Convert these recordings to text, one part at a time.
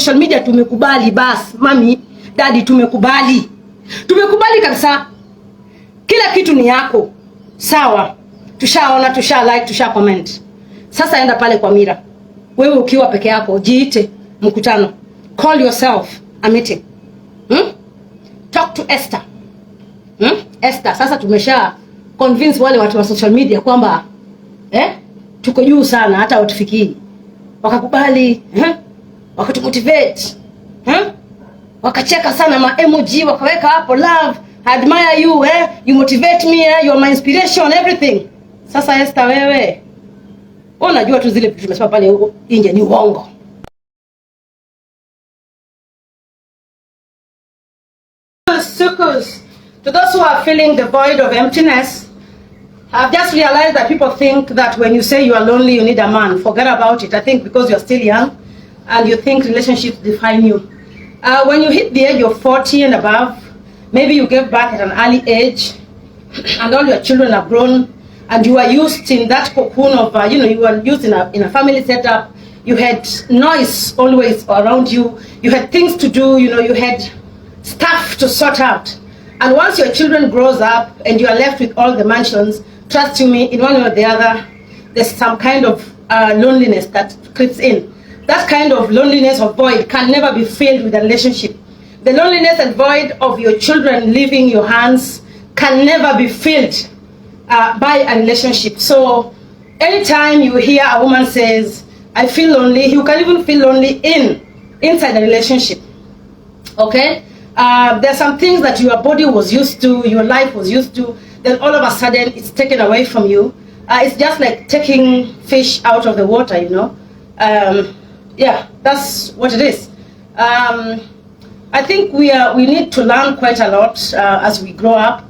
social media tumekubali bas, mami, daddy tumekubali. Tumekubali kabisa. Kila kitu ni yako. Sawa. Tushaona, tusha like, tusha comment. Sasa enda pale kwa Mira. Wewe ukiwa peke yako, jiite mkutano. Call yourself a meeting. Talk to Esther. Esther, sasa tumesha convince wale watu wa social media kwamba tuko juu sana hata watufikii. Wakakubali, wakatumotivate. Wakacheka sana ma emoji, wakaweka hapo love, I admire you, you motivate me, you are my inspiration, everything. Sasa Esther wewe, unajua tu zile vitu tumesema pale nje ni uongo. Suckers, to those who are feeling the void of emptiness, I've just realized that people think that when you say you are lonely, you need a man. Forget about it. I think because you're still young and you think relationships define you. When you hit the age of 40 and above, maybe you gave birth at an early age and all your children are grown and you are used in that cocoon of, you were used in a family setup. You had noise always around you. You had things to do, you had stuff to sort out. And once your children grows up and you are left with all the mansions, trust you me, in one way or the other, there's some kind of loneliness that creeps in. That kind of loneliness or void can never be filled with a relationship. The loneliness and void of your children leaving your hands can never be filled by a relationship. So anytime you hear a woman says, I feel lonely, you can even feel lonely inside a relationship. Okay? There's some things that your body was used to, your life was used to, then all of a sudden it's taken away from you. It's just like taking fish out of the water, Yeah, that's what it is. I think we need to learn quite a lot as we grow up.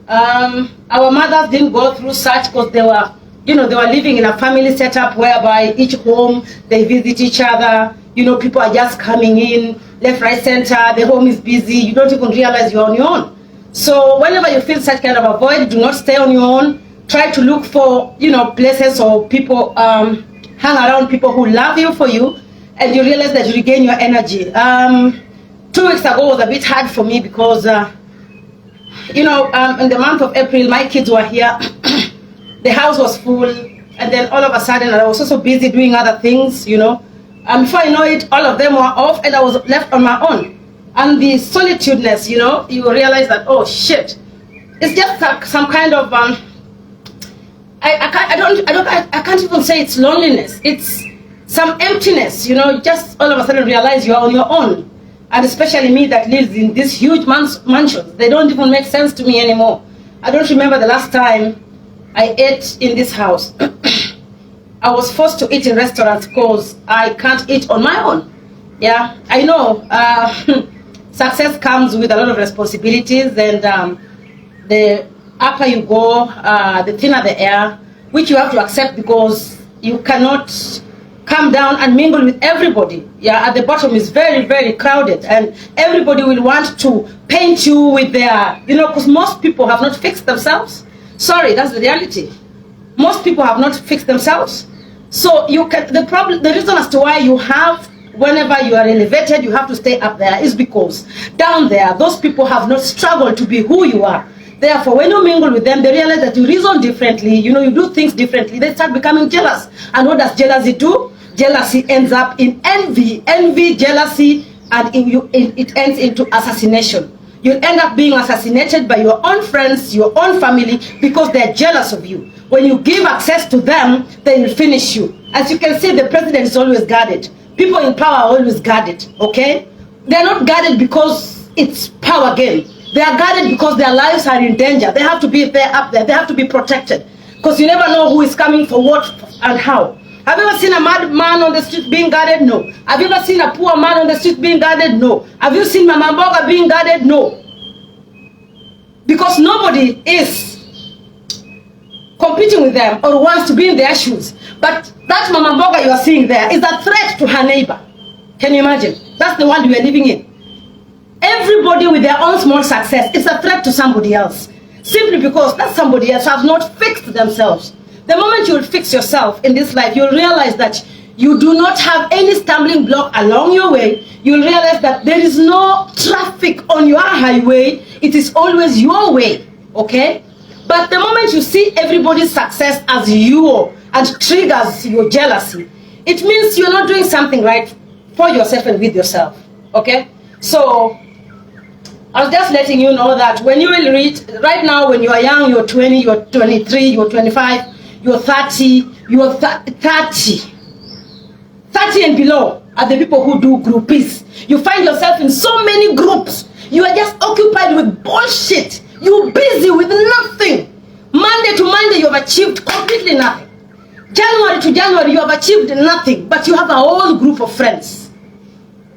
Our mothers didn't go through such because they were, they were living in a family setup whereby each home, they visit each other. People are just coming in, left, right, center, the home is busy, you don't even realize you're on your own. So whenever you feel such kind of a void, do not stay on your own. Try to look for, places or people, hang around people who love you for you, and you realize that you regain your energy. 2 weeks ago was a bit hard for me because, in the month of April, my kids were here, the house was full, and then all of a sudden I was also busy doing other things, before I know it, all of them were off and I was left on my own. And the solitudeness, you realize that, oh shit, it's just some kind of, I can't even say it's loneliness. It's some emptiness, just all of a sudden realize you're on your own. And especially me that lives in these huge mansions, they don't even make sense to me anymore. I don't remember the last time I ate in this house. I was forced to eat in restaurants because I can't eat on my own. Yeah, I know success comes with a lot of responsibilities, and the upper you go, the thinner the air, which you have to accept because you cannot come down and mingle with everybody. Yeah, at the bottom is very, very crowded, and everybody will want to paint you with their, because most people have not fixed themselves. Sorry, that's the reality. Most people have not fixed themselves. So the reason as to why you have, whenever you are elevated, you have to stay up there is because down there, those people have not struggled to be who you are. Therefore, when you mingle with them, they realize that you reason differently, you do things differently. They start becoming jealous. And what does jealousy do? Jealousy ends up in envy, jealousy, and it ends into assassination. You'll end up being assassinated by your own friends, your own family, because they're jealous of you. When you give access to them, they will finish you. As you can see, the president is always guarded. People in power are always guarded, okay? They're not guarded because it's power game. They are guarded because their lives are in danger. They have to be there up there. They have to be protected. Because you never know who is coming for what and how. Have you ever seen a mad man on the street being guarded? No. Have you ever seen a poor man on the street being guarded? No. Have you seen Mama Mboga being guarded? No. Because nobody is competing with them or wants to be in their shoes. But that Mama Mboga you are seeing there is a threat to her neighbor. Can you imagine? That's the world we are living in. Everybody with their own small success is a threat to somebody else. Simply because that somebody else has not fixed themselves. The moment you will fix yourself in this life, you'll realize that you do not have any stumbling block along your way. you'll realize that there is no traffic on your highway. It is always your way, okay? But the moment you see everybody's success as you and triggers your jealousy, it means you're not doing something right for yourself and with yourself, okay? So I was just letting you know that when you will reach, right now when you are young, you're 20, you're 23, you're 25, you're 30, you're 30 and below are the people who do groupies. You find yourself in so many groups. You are just occupied with bullshit. You're busy with nothing. Monday to Monday, you have achieved completely nothing. January to January, you have achieved nothing, but you have a whole group of friends.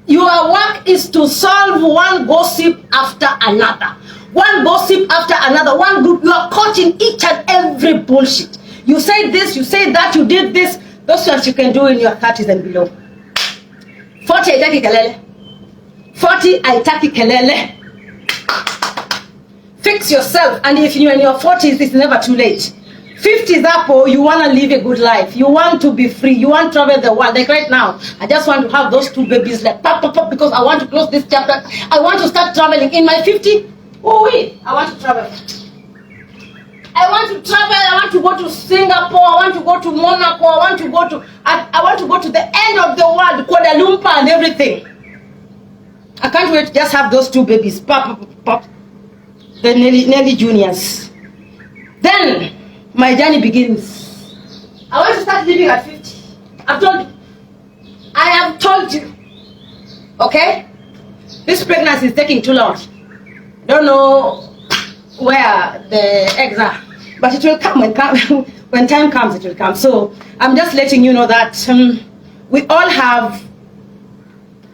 Your work is to solve one gossip after another. One gossip after another. One group. You are caught in each and every bullshit. You say this, you say that, you did this. Those what you can do in your 30s and below. 40 haitaki kelele. 40 haitaki kelele. Fix yourself, and if you're in your 40s, it's never too late. 50s up, you want to live a good life. You want to be free. You want to travel the world. Like right now, I just want to have those 2 babies like pop, pop, pop, because I want to close this chapter. I want to start traveling. In my 50, oh wait, I want to travel. I want to travel. I want to go to Singapore. I want to go to Monaco. I want to go to the end of the world, Kuala Lumpur and everything. I can't wait to just have those 2 babies. Pop, pop, pop. The Nelly Juniors. Then my journey begins. I want to start living at 50. I have told you. Okay? This pregnancy is taking too long. Don't know where the eggs are, but it will come when time comes. It will come. So I'm just letting you know that we all have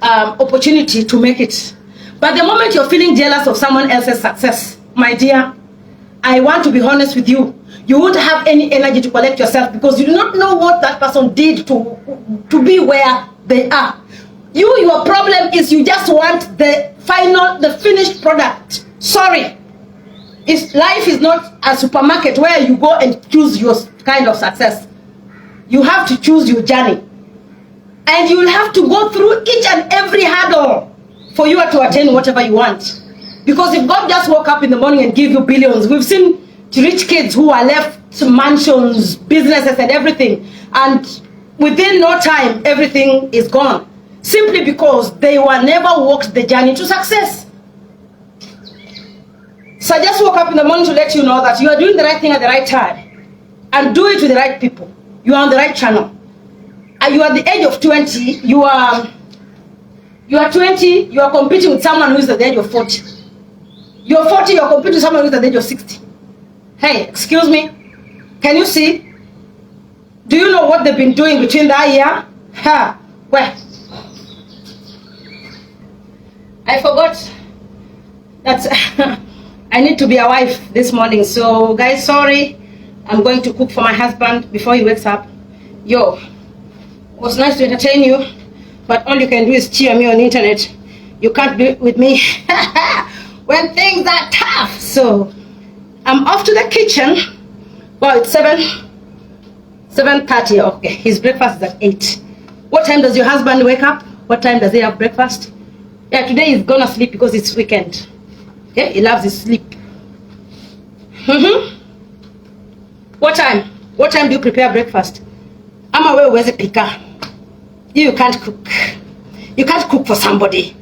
opportunity to make it. But the moment you're feeling jealous of someone else's success, my dear, I want to be honest with you. You won't have any energy to collect yourself because you do not know what that person did to be where they are. Your problem is you just want the finished product. Sorry. Life is not a supermarket where you go and choose your kind of success. You have to choose your journey. And you will have to go through each and every hurdle for you to attain whatever you want. Because if God just woke up in the morning and give you billions, we've seen rich kids who are left mansions, businesses and everything. And within no time, everything is gone. Simply because they were never walked the journey to success. So I just woke up in the morning to let you know that you are doing the right thing at the right time. And do it with the right people. You are on the right channel. And you are at the age of 20, you are 20, you are competing with someone who is at the age of 40. You're 40, you're competing with someone who is at the age of 60. Hey, excuse me. Can you see? Do you know what they've been doing between that year? Where? I forgot that I need to be a wife this morning. So guys, sorry. I'm going to cook for my husband before he wakes up. Yo, it was nice to entertain you, but all you can do is cheer me on the internet. You can't do it with me when things are tough. So I'm off to the kitchen. Well, it's 7:30. Okay, his breakfast is at 8. What time does your husband wake up? What time does he have breakfast? Yeah, today he's gonna sleep because it's weekend. Okay, he loves his sleep. What time? What time do you prepare breakfast? I'm aware where's the picker. You can't cook. You can't cook for somebody.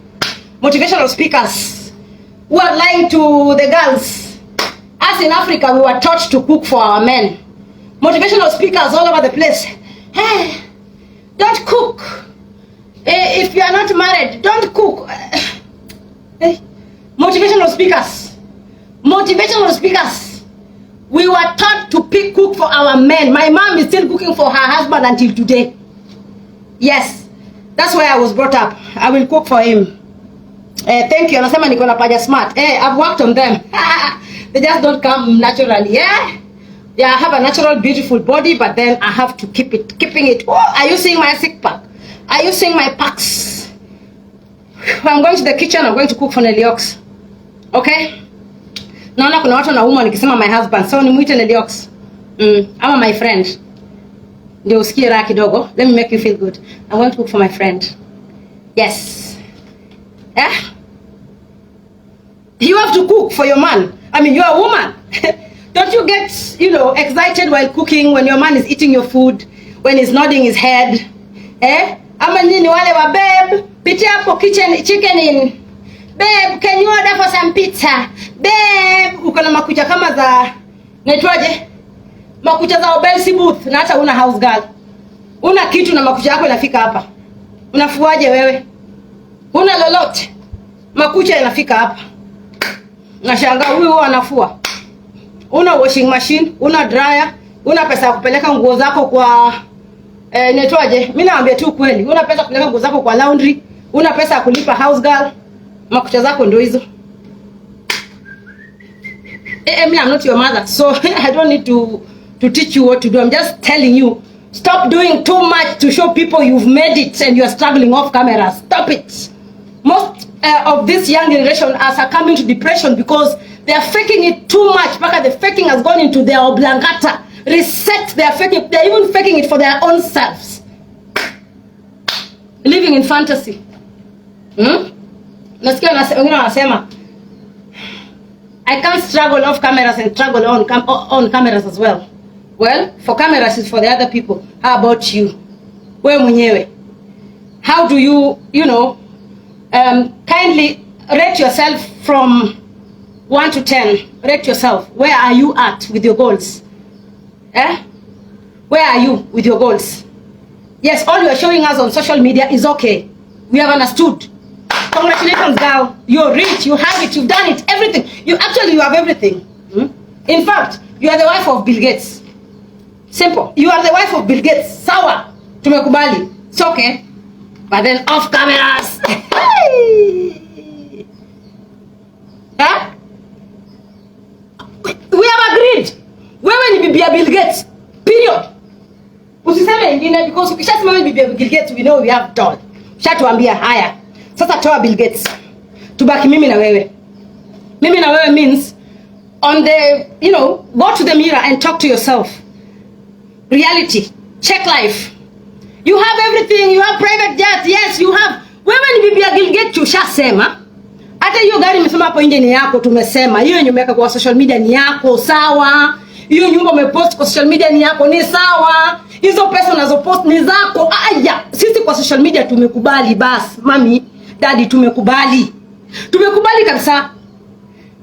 Motivational speakers who are lying to the girls. Us in Africa, we were taught to cook for our men. Motivational speakers all over the place. Hey, don't cook. If you are not married, don't cook. Hey, motivational speakers. Motivational speakers. We were taught to cook for our men. My mom is still cooking for her husband until today. Yes, that's where I was brought up. I will cook for him. Thank you. Anasema niko na paja smart. I've worked on them. They just don't come naturally. Yeah, I have a natural, beautiful body, but then I have to keeping it. Oh, are you seeing my six pack? Are you seeing my packs? I'm going to the kitchen. I'm going to cook for Neliox. Okay? Naona kuna watu na nikisema my husband, so nimuite Neliox. I'm my friend. Ndio usikie raha kidogo. Let me make you feel good. I'm going to cook for my friend. Yes. Eh? You have to cook for your man. I mean, you're a woman. Don't you get, excited while cooking when your man is eating your food, when he's nodding his head? Eh? Ama nini wale wa babe, pitia hapo chicken in. Babe, can you order for some pizza? Babe, uko na makucha kama za naitwaje? Makucha za Obelsi booth na hata una house girl. Una kitu na makucha yako inafika hapa. Unafuaje wewe? Una lolote. Makucha yanafika hapa. Nashangaa huyu anafua. Una washing machine, una dryer, una pesa ya kupeleka nguo zako kwa netwaje? Mimi naambia tu kweli, una pesa kupeleka nguo zako kwa laundry, una pesa ya kulipa house girl. Makucha zako ndio hizo. I'm not your mother, so I don't need to teach you what to do. I'm just telling you, stop doing too much to show people you've made it and you're struggling off camera. Stop it. Most of this young generation are succumbing to depression because they are faking it too much. Because the faking has gone into their oblongata. Reset, they are faking. They are even faking it for their own selves. Living in fantasy. Nasikia wengine wanasema I can't struggle off cameras and struggle on cameras as well. Well, for cameras is for the other people. How about you? Wewe mwenyewe. How do you, kindly rate yourself from 1 to 10. Rate yourself. Where are you at with your goals? Where are you with your goals? Yes, all you are showing us on social media is okay. We have understood. Congratulations, girl. You're rich. You have it. You've done it. Everything. You have everything. In fact, you are the wife of Bill Gates. Simple. You are the wife of Bill Gates. Sawa. Tumekubali. It's okay. But then off cameras. Huh? We have agreed. Wewe ni bibi ya Bill Gates. Period. Usiseme ingine because ukishasema wewe ni bibi ya Bill Gates, we know we have done. Shatuambia haya. Sasa toa Bill Gates. Tubaki mimi na wewe. Mimi na wewe means on the, go to the mirror and talk to yourself. Reality. Check life. You have everything. You have private jet. Yes, you have. Wewe ni bibi ya Bill Gates tushasema. Hata hiyo gari nimesema hapo nje ni yako tumesema. Hiyo yenye umeweka kwa social media ni yako, sawa. Hiyo nyumba umepost kwa social media ni yako, ni sawa. Hizo pesa unazopost ni zako. Aya, sisi kwa social media tumekubali basi. Mami, daddy tumekubali. Tumekubali kabisa.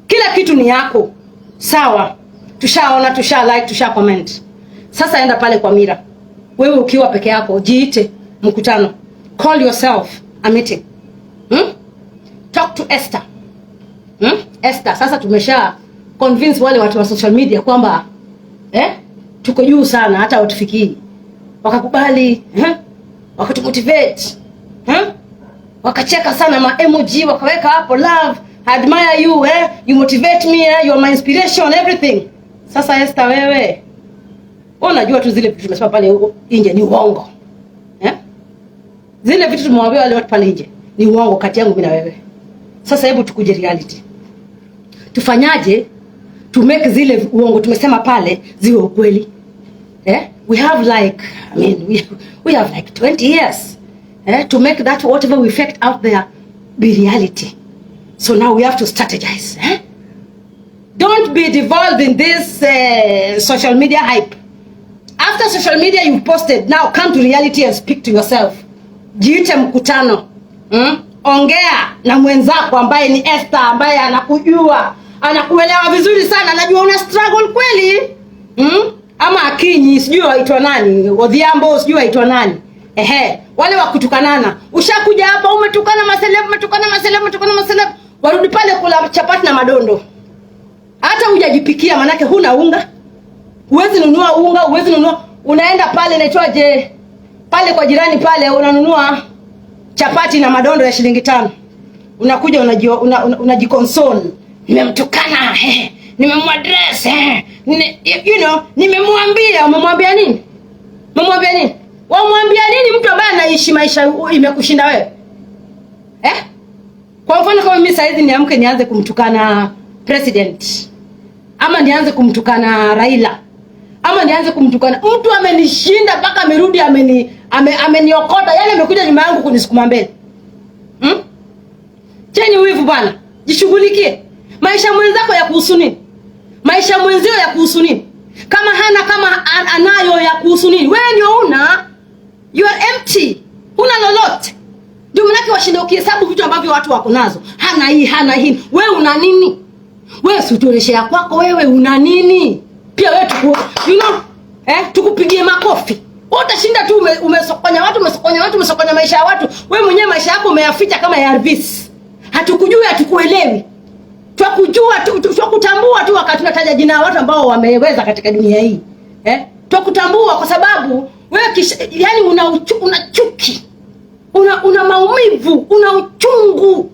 Kila kitu ni yako. Sawa. Tushaona, tusha like, tusha comment. Sasa enda pale kwa mira. Wewe ukiwa peke yako, jiite mkutano. Call yourself a meeting. Talk to Esther. Esther, sasa tumesha convince wale watu wa social media kwamba tuko juu sana hata watufikii. Wakakubali, wakatumotivate. Wakacheka sana ma emoji, wakaweka hapo love, I admire you, you motivate me, you are my inspiration, everything. Sasa Esther wewe, unajua tu zile vitu tumesema pale nje ni uongo. Zile vitu tumewambia wale watu pale nje ni uongo kati yangu mimi na wewe. Sasa hebu tukuje reality. Tufanyaje to make zile uongo tumesema pale ziwe ukweli? We have like, we have like 20 years to make that whatever we fact out there be reality. So now we have to strategize. Don't be devolved in this social media hype. After social media you've posted, now come to reality and speak to yourself. Jiite mkutano. Ongea na mwenzako ambaye ni Esther, ambaye anakujua, anakuelewa vizuri sana, anajua una struggle kweli. Ama Akinyi, sijui waitwa nani, Odhiambo, sijui waitwa nani. Wale wa kutukanana. Ushakuja hapa umetukana maseleb, warudi pale kula chapati na madondo. Hata hujajipikia manake huna unga. Huwezi nunua unga, huwezi nunua. Unaenda pale inaitwaje? Pale kwa jirani pale unanunua chapati na madondo ya shilingi 5. Unakuja unajikonsole. Nimemtukana, nimemwadress, nimemwambia. Umemwambia nini? Wamwambia nini mtu ambaye anaishi maisha imekushinda wewe? Kwa mfano kama mimi saizi niamke nianze kumtukana president, ama nianze kumtukana Raila, ama nianze kumtukana mtu amenishinda mpaka amerudi ameniokota, yani amekuja nyuma yangu kunisukuma mbele. Chenye wivu bwana. Jishughulikie. Maisha mwenzako ya kuhusu nini? Maisha mwenzio ya kuhusu nini? Kama hana, kama anayo ya kuhusu nini? Wewe ndio una, you are empty. Una lolote. Ndio mnaki washinde ukihesabu vitu ambavyo watu wako nazo. Hana hii, hana hii. Wewe una nini? Wewe si utuoneshe ya kwako, wewe una nini? Pia wewe tukupigie makofi. Wewe utashinda tu umesokonya watu, umesokonya maisha ya watu. Wewe mwenyewe maisha yako umeyaficha kama ya Elvis. Hatukujui, hatukuelewi. Twakujua twakutambua tu wakati tunataja jina watu ambao wameweza katika dunia hii. Twakutambua kwa sababu wewe yani una chuki. Una maumivu, una uchungu.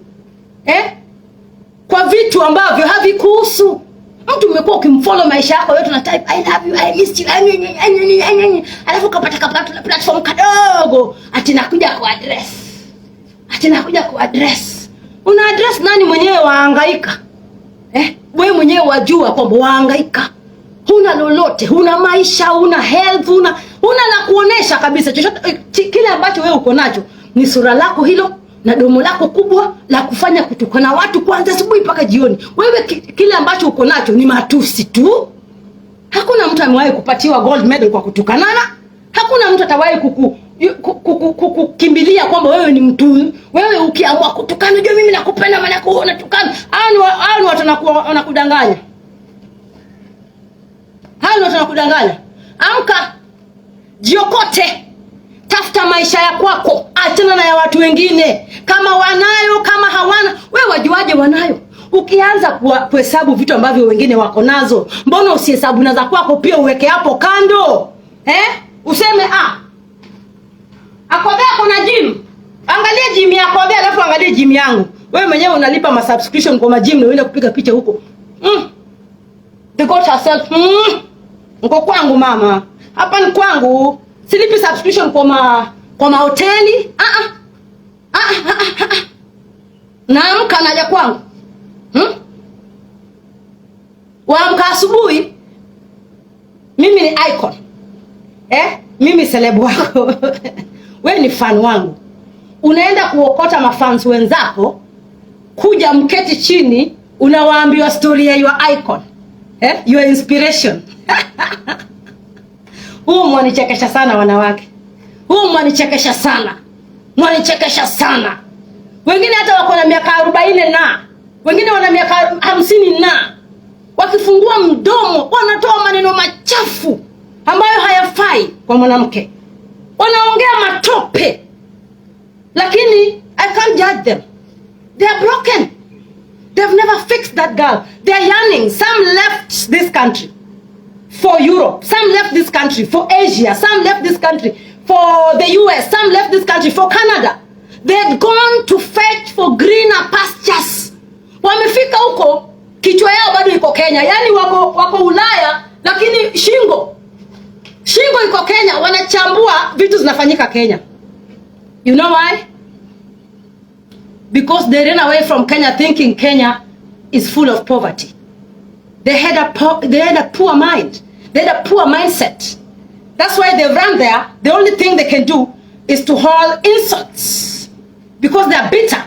Kwa vitu ambavyo havikuhusu. Mtu umekuwa ukimfollow maisha yako yote na type I love you, I miss you. Alafu kapata platform kadogo ati nakuja kuaddress. Una address nani? Mwenyewe wahangaika. Wewe mwenyewe wajua kwamba wahangaika. Huna lolote, huna maisha, huna health, huna la kuonesha kabisa. Chochote kile ambacho wewe uko nacho ni sura lako hilo na domo lako kubwa la kufanya kutukana watu kuanzia asubuhi mpaka jioni. Wewe kile ambacho uko nacho ni matusi tu. Hakuna mtu amewahi kupatiwa gold medal kwa kutukanana. Hakuna mtu atawahi kukimbilia kwamba wewe ni mtu. Wewe ukiamua kutukana, unajua mimi nakupenda maana yako unatukana. Hao ni watu wanakudanganya. Hao ni watu wanakudanganya. Amka. Jiokote. Tafuta maisha ya kwako, achana na ya watu wengine. Kama wanayo, kama hawana, wewe wajuaje wanayo? Ukianza kuhesabu vitu ambavyo wengine wako nazo, mbona usihesabu na za kwako pia uweke hapo kando? Useme Akothee'S kuna gym. Angalia gym ya Akothee'S alafu angalia gym yangu. Wewe mwenyewe unalipa ma subscription kwa gym na unaenda kupiga picha huko. The God herself. Uko kwangu mama. Hapa ni kwangu. Silipi subscription kwa mahoteli. Naamka naja kwangu. Waamka asubuhi. Mimi ni icon. Mimi celeb wako. Wewe ni fan wangu. Unaenda kuokota mafans wenzako, kuja mketi chini, unawaambia story ya your icon. Your inspiration. Mwanichekesha sana wanawake. Mwanichekesha sana. Mwanichekesha sana. Wengine hata wako na miaka 40 na wengine wana miaka 50 na wakifungua mdomo wanatoa maneno machafu ambayo hayafai kwa mwanamke. Wanaongea matope. Lakini I can't judge them. They are broken. They've never fixed that girl. They are yearning. Some left this country for Europe. Some left this country for Asia. Some left this country for the US. Some left this country for Canada. They had gone to fetch for greener pastures. Wamefika huko, kichwa yao bado iko Kenya. Yani wako Ulaya, lakini shingo iko Kenya. Wanachambua vitu zinafanyika Kenya. You know why? Because they ran away from Kenya thinking Kenya is full of poverty. They had a poor mind. They had a poor mindset. That's why they ran there. The only thing they can do is to haul insults. Because they are bitter.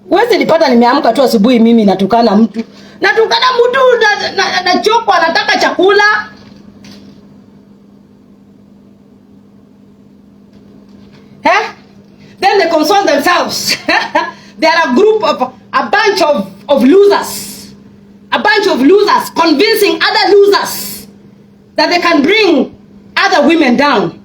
Wezi nipata nimeamka tu asubuhi mimi natukana mtu. Natukana mtu na choko anataka chakula. Then they console themselves. They are a bunch of losers. A bunch of losers convincing other losers that they can bring other women down.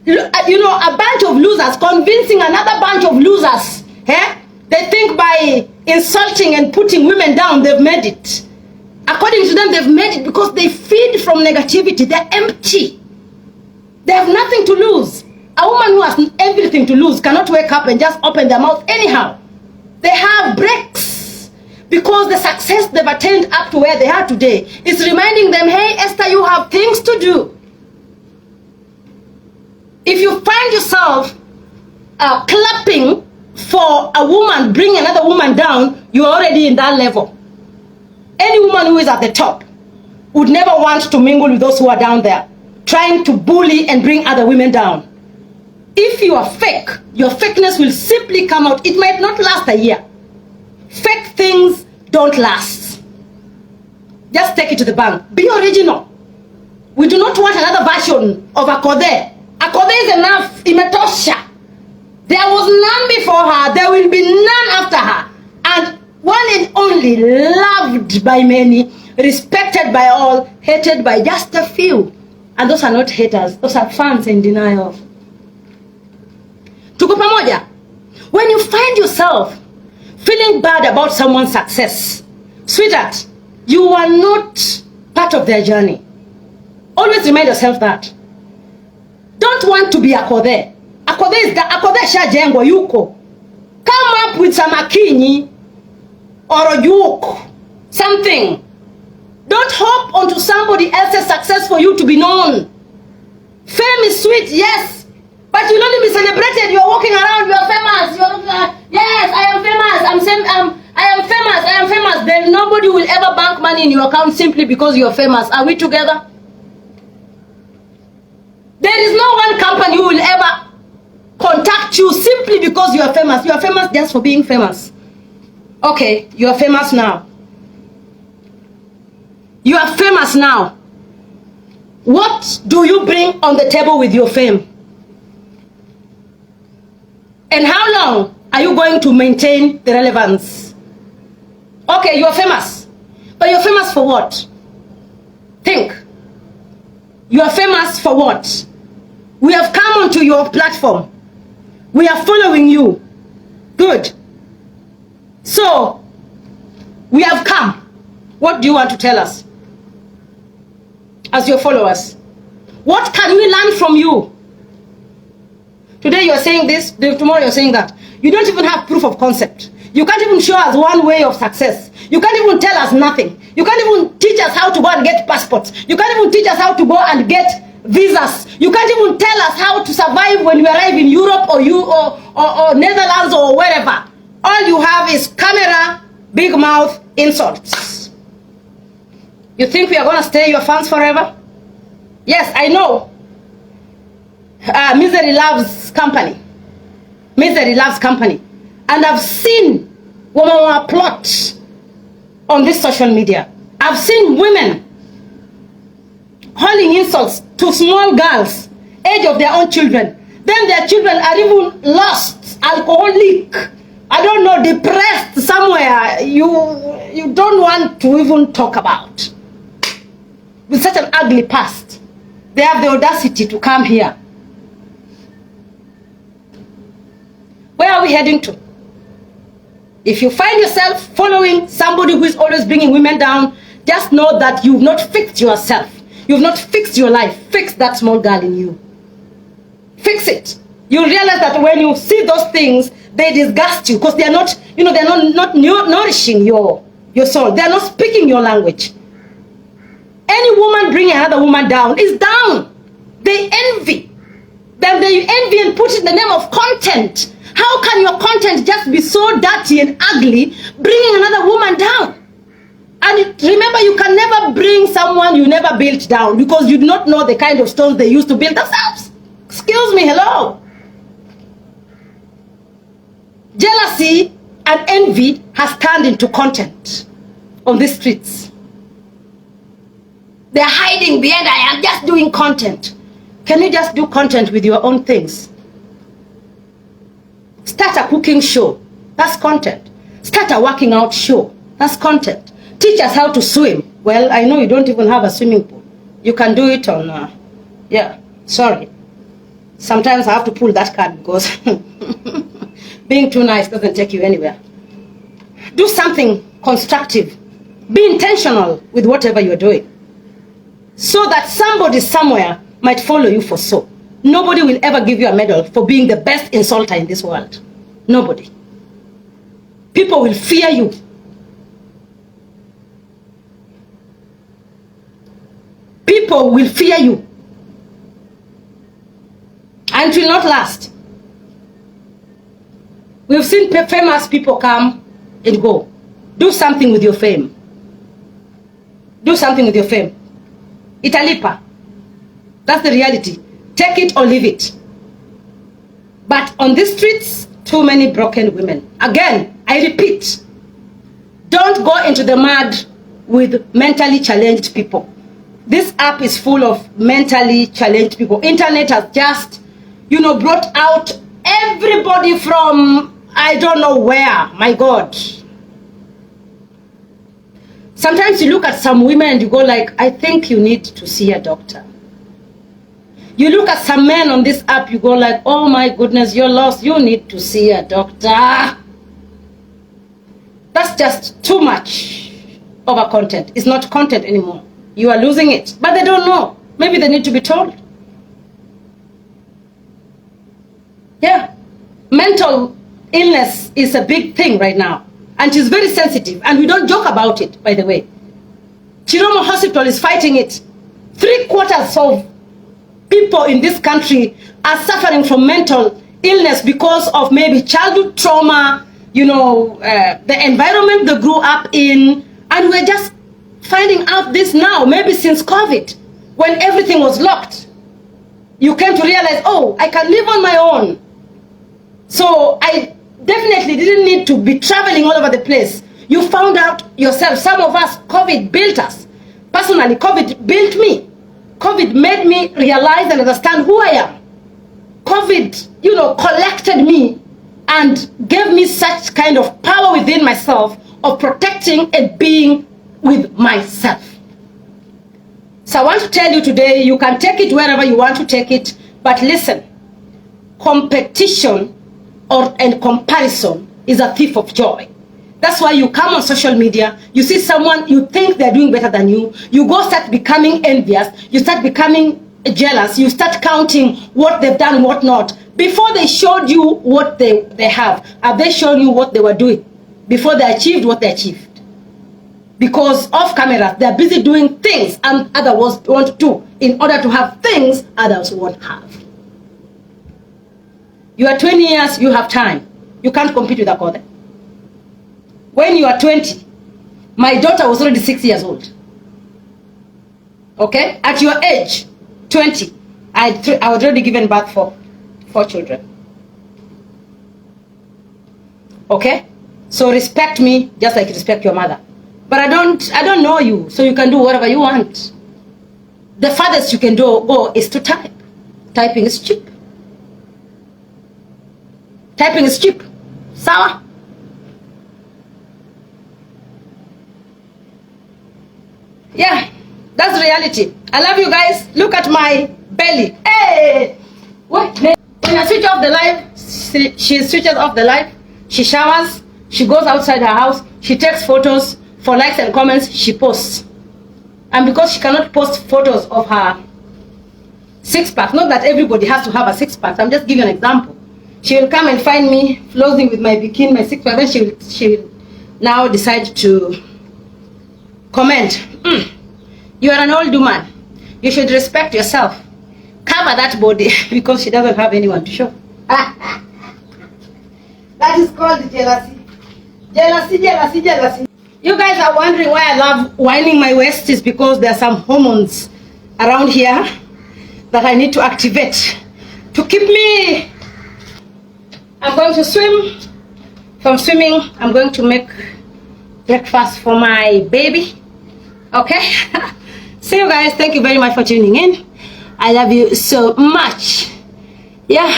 You know, a bunch of losers convincing another bunch of losers. They think by insulting and putting women down, they've made it. According to them, they've made it because they feed from negativity. They're empty. They have nothing to lose. A woman who has everything to lose cannot wake up and just open their mouth anyhow. They have breaks because the success they've attained up to where they are today is reminding them, hey, Esther, you have things to do. If you find yourself clapping for a woman, bring another woman down, you're already in that level. Any woman who is at the top would never want to mingle with those who are down there, trying to bully and bring other women down. If you are fake, your fakeness will simply come out. It might not last a year. Fake things don't last. Just take it to the bank. Be original. We do not want another version of Akothee'S. Akothee'S is enough. Imetosha. There was none before her. There will be none after her. And one and only, loved by many, respected by all, hated by just a few. And those are not haters. Those are fans in denial. Tuko pamoja? When you find yourself feeling bad about someone's success, sweetheart, you are not part of their journey. Always remind yourself that. Don't want to be Akothee'S. Akothee'S shajengwa yuko. Come up with some akinyi or a joke, something. Don't hop onto somebody else's success for you to be known. Fame is sweet, yes, but you'll only be celebrated. You're walking around, you're famous. Yes, I am famous. I am famous. Then nobody will ever bank money in your account simply because you're famous. Are we together? There is no one company who will ever contact you simply because you are famous. You are famous just for being famous. Okay, you are famous now. You are famous now. What do you bring on the table with your fame? And how long are you going to maintain the relevance? Okay, you are famous. But you're famous for what? Think. You are famous for what? We have come onto your platform. We are following you. Good. So, we have come. What do you want to tell us? As your followers. What can we learn from you? Today you are saying this, tomorrow you are saying that. You don't even have proof of concept. You can't even show us one way of success. You can't even tell us nothing. You can't even teach us how to go and get passports. You can't even teach us how to go and get visas. You can't even tell us how to survive when we arrive in Europe or Netherlands or wherever. All you have is camera, big mouth, insults. You think we are going to stay your fans forever? Yes, I know. Misery loves company. Misery loves company. And I've seen women plot on this social media. I've seen women hurling insults to small girls, age of their own children. Then their children are even lost, alcoholic, I don't know, depressed somewhere you don't want to even talk about. With such an ugly past, they have the audacity to come here. Where are we heading to? If you find yourself following somebody who is always bringing women down, just know that you've not fixed yourself. You've not fixed your life. Fix that small girl in you. Fix it. You'll realize that when you see those things, they disgust you because they're not, they're not nourishing your soul. They're not speaking your language. Any woman bringing another woman down is down. They envy. Then they envy and put in the name of content. How can your content just be so dirty and ugly, bringing another woman down? And remember, you can never bring someone you never built down because you do not know the kind of stones they used to build themselves. Excuse me, hello. Jealousy and envy has turned into content on the streets. They're hiding behind, I am just doing content. Can you just do content with your own things? Start a cooking show. That's content. Start a working out show. That's content. Teach us how to swim. Well, I know you don't even have a swimming pool. You can do it on, sorry. Sometimes I have to pull that card because being too nice doesn't take you anywhere. Do something constructive. Be intentional with whatever you're doing. So that somebody somewhere might follow you for so. Nobody will ever give you a medal for being the best insulter in this world. Nobody. People will fear you. People will fear you. And it will not last. We've seen famous people come and go. Do something with your fame. Do something with your fame. Italipa. That's the reality. Take it or leave it. But on the streets, too many broken women. Again, I repeat, don't go into the mud with mentally challenged people. This app is full of mentally challenged people. Internet has just, brought out everybody from I don't know where. My God. Sometimes you look at some women and you go like, I think you need to see a doctor. You look at some men on this app, you go like, oh my goodness, you're lost. You need to see a doctor. That's just too much of a content. It's not content anymore. You are losing it. But they don't know. Maybe they need to be told. Yeah. Mental illness is a big thing right now. And it's very sensitive. And we don't joke about it, by the way. Chiromo Hospital is fighting it. 3/4 of people in this country are suffering from mental illness because of maybe childhood trauma, the environment they grew up in. And we're just finding out this now, maybe since COVID, when everything was locked. You came to realize, oh, I can live on my own. So I definitely didn't need to be traveling all over the place. You found out yourself. Some of us, COVID built us. Personally, COVID built me. COVID made me realize and understand who I am. COVID, collected me and gave me such kind of power within myself of protecting and being with myself. So I want to tell you today, you can take it wherever you want to take it, but listen, competition and comparison is a thief of joy. That's why you come on social media, you see someone, you think they're doing better than you, you go start becoming envious, you start becoming jealous, you start counting what they've done, what not. Before they showed you what they have they shown you what they were doing before they achieved what they achieved? Because off camera, they're busy doing things and others want to do in order to have things others won't have. You are 20 years, you have time. You can't compete with Akothee'S. When you are 20, my daughter was already 6 years old. Okay? At your age, 20, I was already given birth for 4 children. Okay? So respect me just like you respect your mother. But I don't know you, so you can do whatever you want. The farthest you can go is to type. Typing is cheap. Typing is cheap. Sawa? Yeah, that's reality. I love you guys. Look at my belly. Hey! What? When I switch off the light, she switches off the light. She showers. She goes outside her house. She takes photos. For likes and comments, she posts. And because she cannot post photos of her six-pack, not that everybody has to have a six-pack, I'm just giving an example. She will come and find me floating with my bikini, my six-pack, then she will now decide to comment. You are an old woman. You should respect yourself. Cover that body because she doesn't have anyone to show. That is called jealousy. Jealousy, jealousy, jealousy. You guys are wondering why I love winding my waist is because there are some hormones around here that I need to activate to keep me. I'm going to swim. From swimming, I'm going to make breakfast for my baby. Okay? See you guys. Thank you very much for tuning in. I love you so much. Yeah.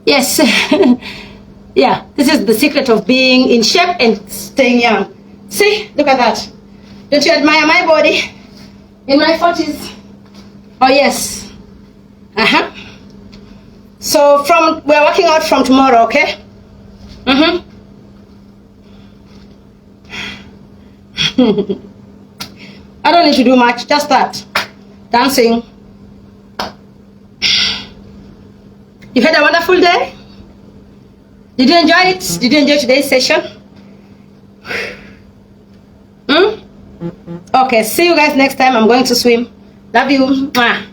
Yes. Yeah, this is the secret of being in shape and staying young. See, look at that. Don't you admire my body in my 40s? Oh yes. So we're working out from tomorrow, okay? I don't need to do much, just that. Dancing. You had a wonderful day? Did you enjoy it? Did you enjoy today's session? Okay, see you guys next time. I'm going to swim. Love you. Mwah.